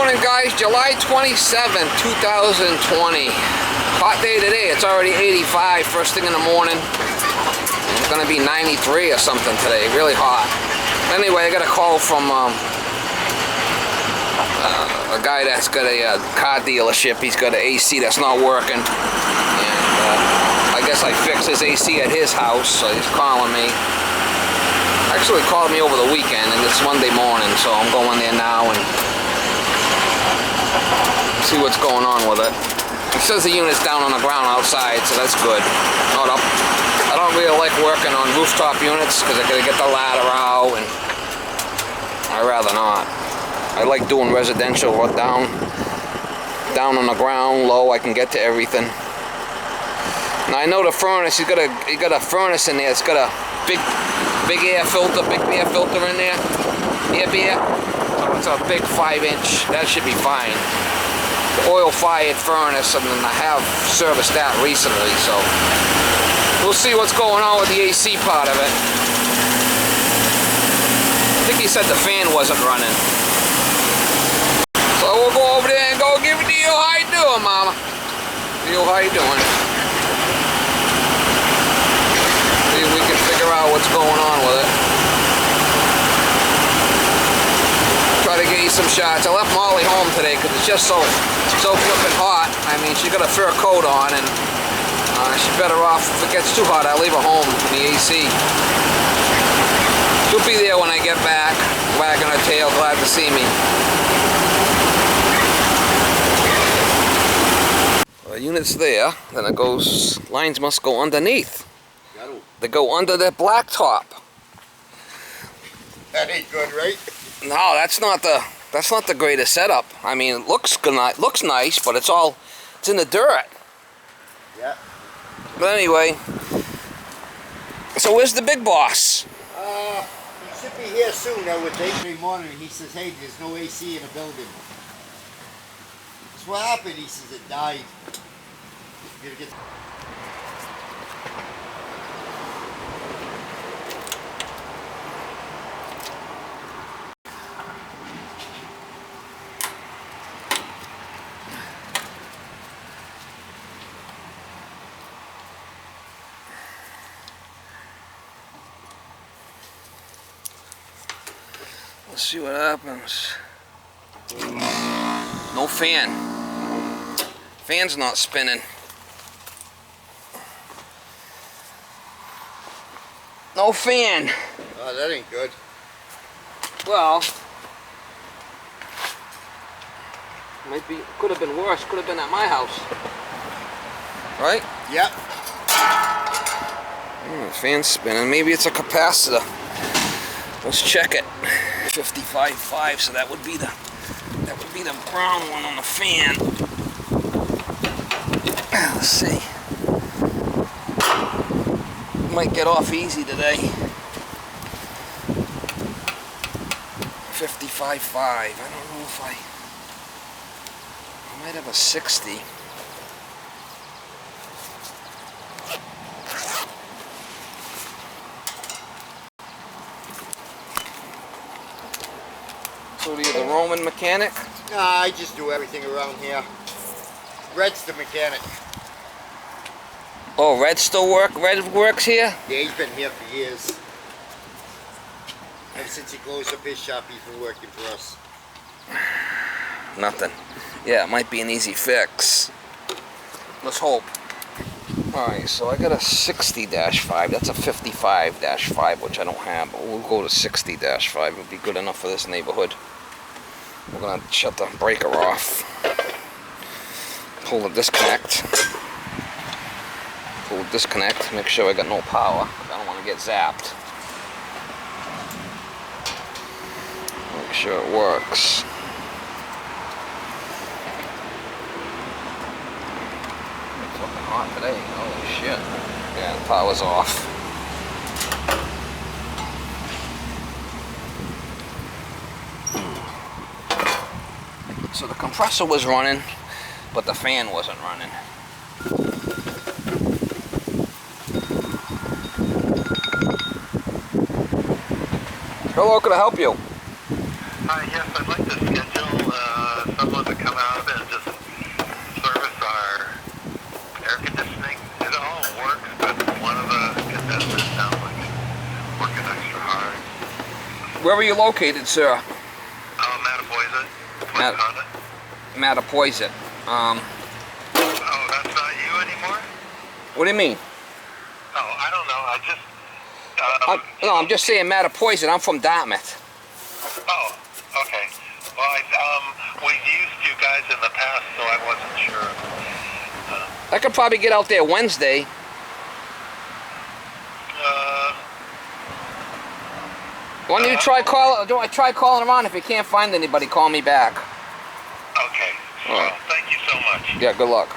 Morning guys, July 27, 2020. Hot day today, it's already 85 first thing in the morning. It's gonna be 93 or something today, really hot. Anyway, I got a call from a guy that's got a car dealership. He's got an AC that's not working. And I guess I fixed his AC at his house, so he's calling me. Actually called me over the weekend, and it's Monday morning, so I'm going there now and see what's going on with it. It says the unit's down on the ground outside, so that's good. Not up. I don't really like working on rooftop units because I gotta get the ladder out, and I'd rather not. I like doing residential down on the ground, low. I can get to everything. Now I know the furnace. He got a furnace in there. It's got a big air filter in there. Air beer. So it's a big 5-inch. That should be fine. The oil-fired furnace, and then I have serviced that recently, so we'll see what's going on with the AC part of it. I think he said the fan wasn't running. So we'll go over there and go give it to you. How you doing, Mama? You, how you doing? See if we can figure out what's going on with it. Try to get you some shots. I left Molly home today because it's just so flipping hot. I mean, she's got a fur coat on, and she's better off. If it gets too hot, I leave her home in the AC. She'll be there when I get back, wagging her tail, glad to see me. Well, the unit's there, then it goes, lines must go underneath. They go under the blacktop. That ain't good, right? No, that's not the greatest setup. I mean, it looks nice, but it's in the dirt. Yeah. But anyway, so where's the big boss? He should be here soon. I would think. Every morning he says, "Hey, there's no AC in the building." That's what happened. He says it died. You gotta get. Let's see what happens. No fan. Fan's not spinning. No fan. Oh, that ain't good. Well, could have been worse. Could have been at my house. Right? Yep. The fan's spinning. Maybe it's a capacitor. Let's check it. 55.5, so that would be the brown one on the fan. Let's see. Might get off easy today. 55.5. I don't know if I might have a 60. So are you the Roman mechanic? Nah, I just do everything around here. Red's the mechanic. Oh, Red still works here? Yeah, he's been here for years. Ever since he closed up his shop, he's been working for us. Nothing. Yeah, it might be an easy fix. Let's hope. Alright, so I got a 60-5. That's a 55-5, which I don't have, but we'll go to 60-5. It'll be good enough for this neighborhood. We're going to shut the breaker off. Pull the disconnect. Pull the disconnect. Make sure I got no power. I don't want to get zapped. Make sure it works. It's fucking hot today. Holy shit. Yeah, the power's off. So the compressor was running, but the fan wasn't running. Hello, can I help you? Yes, I'd like to schedule Where are you located, sir? Mattapoisett. Mattapoisett. Oh, that's not you anymore? What do you mean? Oh, I don't know. I just... No, I'm just saying Mattapoisett. I'm from Dartmouth. Oh, okay. Well, we've used you guys in the past, so I wasn't sure. I could probably get out there Wednesday. Why don't you try calling around? If you can't find anybody, call me back. Okay. All Well, right. thank you so much. Yeah, good luck.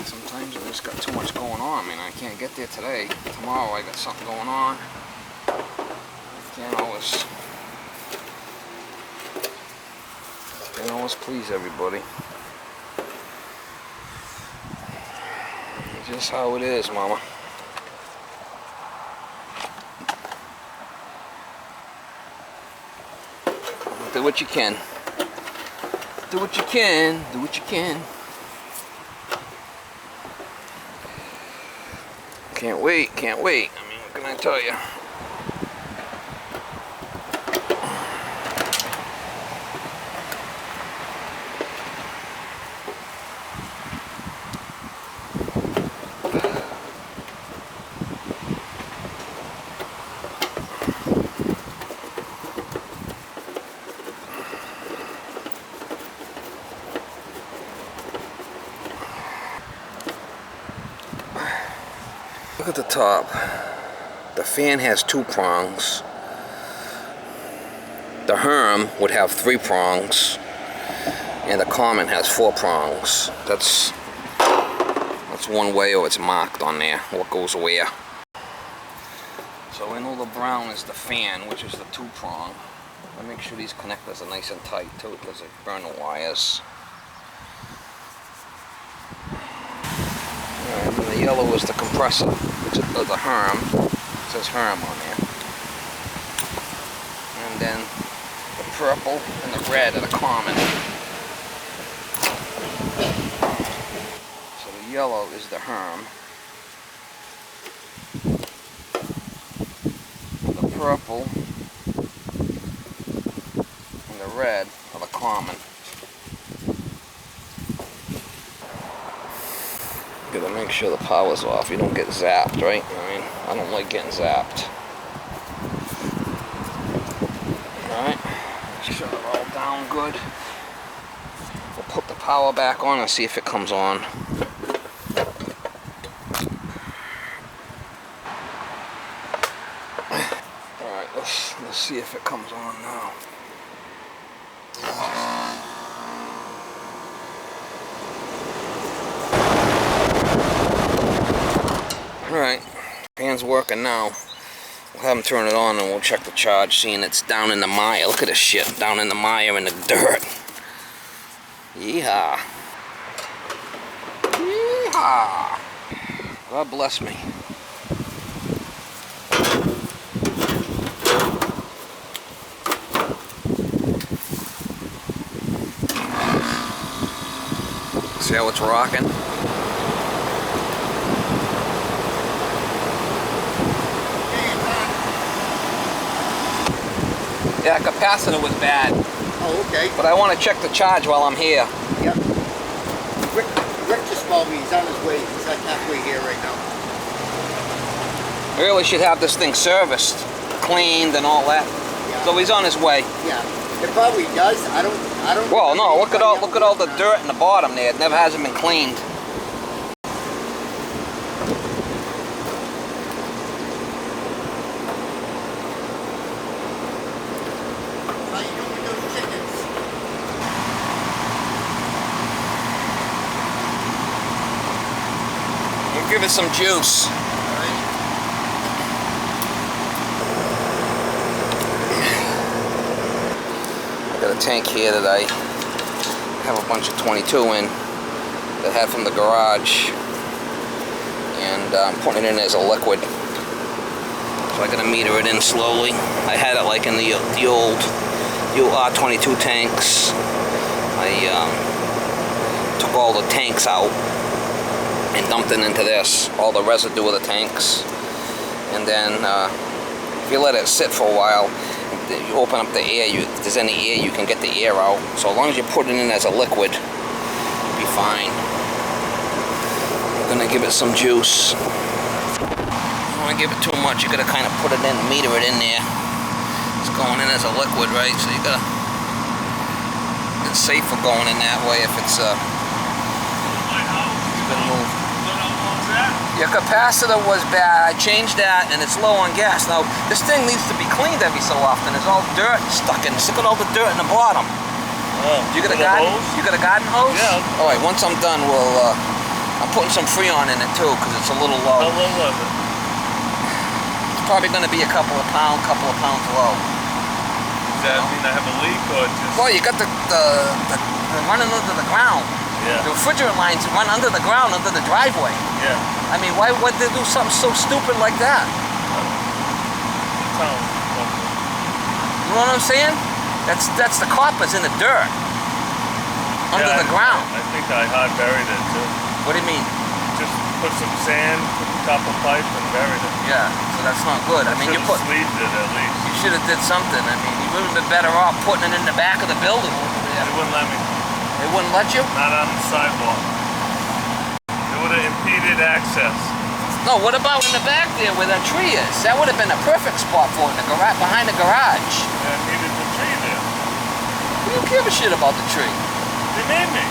Sometimes I just got too much going on. I mean, I can't get there today. Tomorrow I got something going on. Can't always please everybody. It's just how it is, Mama. Do what you can. Do what you can. Do what you can. Can't wait. Can't wait. I mean, what can I tell you? Look at the top. The fan has 2 prongs. The Herm would have 3 prongs. And the Common has 4 prongs. That's one way, or it's marked on there, what goes where. So I know the brown is the fan, which is the 2 prong. I make sure these connectors are nice and tight too, because they burn the wires. And then the yellow is the compressor, which is the Herm. It says Herm on there. And then the purple and the red are the Common. So the yellow is the Herm. The purple and the red are the Common. Gotta make sure the power's off. You don't get zapped, right? I mean, I don't like getting zapped. Alright, shut it all down good. We'll put the power back on and see if it comes on. Alright, let's see if it comes on now. Alright, fan's working now. We'll have them turn it on and we'll check the charge, seeing it's down in the mire. Look at this shit, down in the mire in the dirt. Yeehaw. Yeehaw. God bless me. See how it's rocking? Yeah, capacitor was bad. Oh, okay. But I want to check the charge while I'm here. Yep. Rick just called me. He's on his way. He's like halfway here right now. We really should have this thing serviced, cleaned, and all that. Yeah. So he's on his way. Yeah. It probably does. I don't. Well, no. Look at all the dirt in the bottom there. It never hasn't been cleaned. How you doing with those chickens? We'll give it some juice. I got a tank here that I have a bunch of 22 in that I had from the garage, and I'm putting it in as a liquid. So I'm gonna meter it in slowly. I had it like in the old R22 tanks. I took all the tanks out and dumped it into this, all the residue of the tanks. And then if you let it sit for a while, you open up the air, if there's any air, you can get the air out. So as long as you put it in as a liquid, it'll be fine. I'm gonna give it some juice. You don't wanna give it too much, you gotta kind of put it in, meter it in there. It's going in as a liquid, right? So you gotta, it's safer going in that way if it's been moved. Your capacitor was bad. I changed that and it's low on gas. Now this thing needs to be cleaned every so often. There's all dirt stuck in. Look at all the dirt in the bottom. You got a garden? You got a garden hose? Yeah. All right. Once I'm done, we'll. I'm putting some Freon in it too because it's a little low. How low was it? It's probably going to be a couple of pounds low. Does that mean I have a leak or just? Well, you got the running under the ground. Yeah. The refrigerant lines run under the ground, under the driveway. Yeah. I mean, why would they do something so stupid like that? You know what I'm saying? That's the coppers in the dirt. Under the ground. I think I hard buried it too. What do you mean? Just put some sand, put the top of pipe and buried it. Yeah, so that's not good. I mean, you Should've sleeved it at least. You should have did something. I mean, you would have been better off putting it in the back of the building over there. They wouldn't let me. They wouldn't let you? Not on the sidewalk. It would have impeded access. No, what about in the back there where that tree is? That would have been a perfect spot for it, in the garage, behind the garage. Yeah, I needed the tree there. We don't give a shit about the tree. They made me.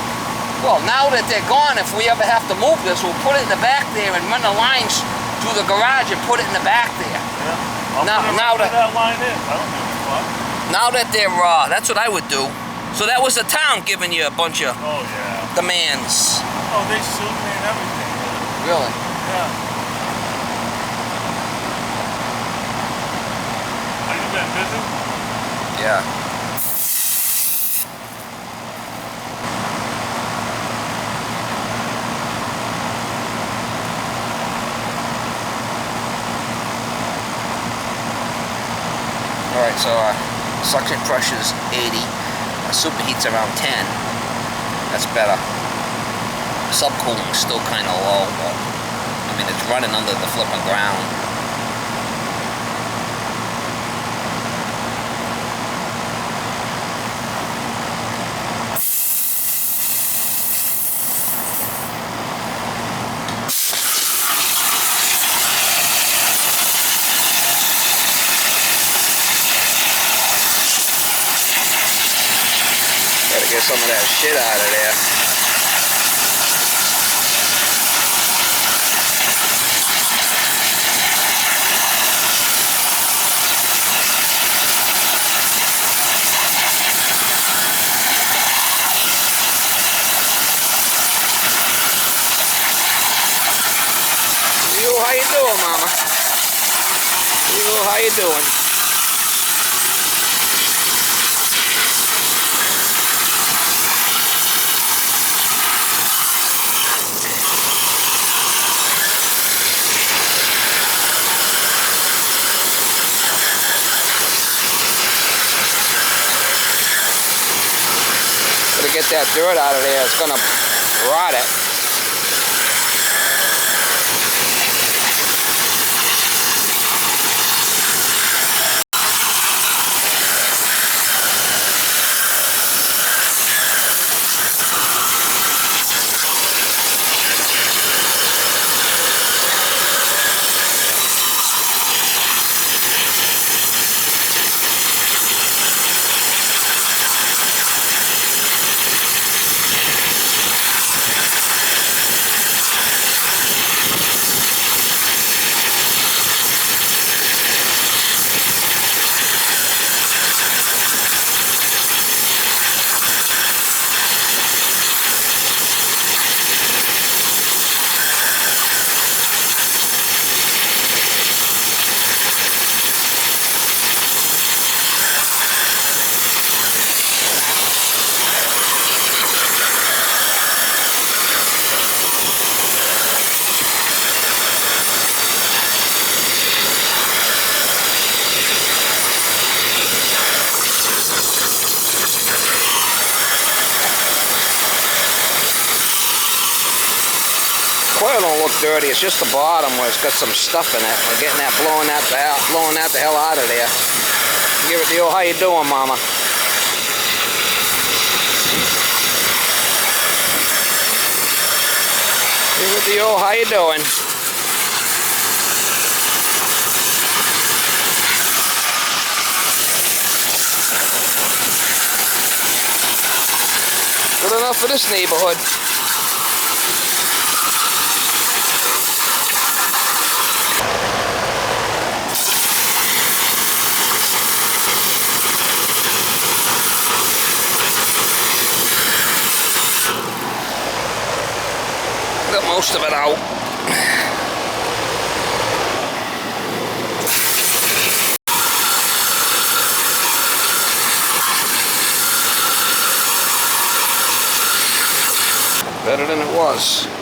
Well, now that they're gone, if we ever have to move this, we'll put it in the back there and run the lines through the garage and put it in the back there. Yeah. Now that line in. I don't give a fuck. Now that they're that's what I would do. So that was the town giving you a bunch of demands. Oh, they sued me and everything. Really? Yeah. Have you been busy? Yeah. Alright, so suction pressure is 80. Superheat's around 10. That's better. Subcooling is still kind of low, but I mean it's running under the flipping ground. Gotta get some of that shit out of there. Yo, how you doing, mama? Yo, how you doing? To get that dirt out of there, it's gonna rot it. dirty. It's just the bottom where it's got some stuff in it. We're getting that, blowing that the hell out of there. Give it the old, how you doing, Mama? Give it the old, how you doing? Good enough for this neighborhood. Got most of it out. Better than it was.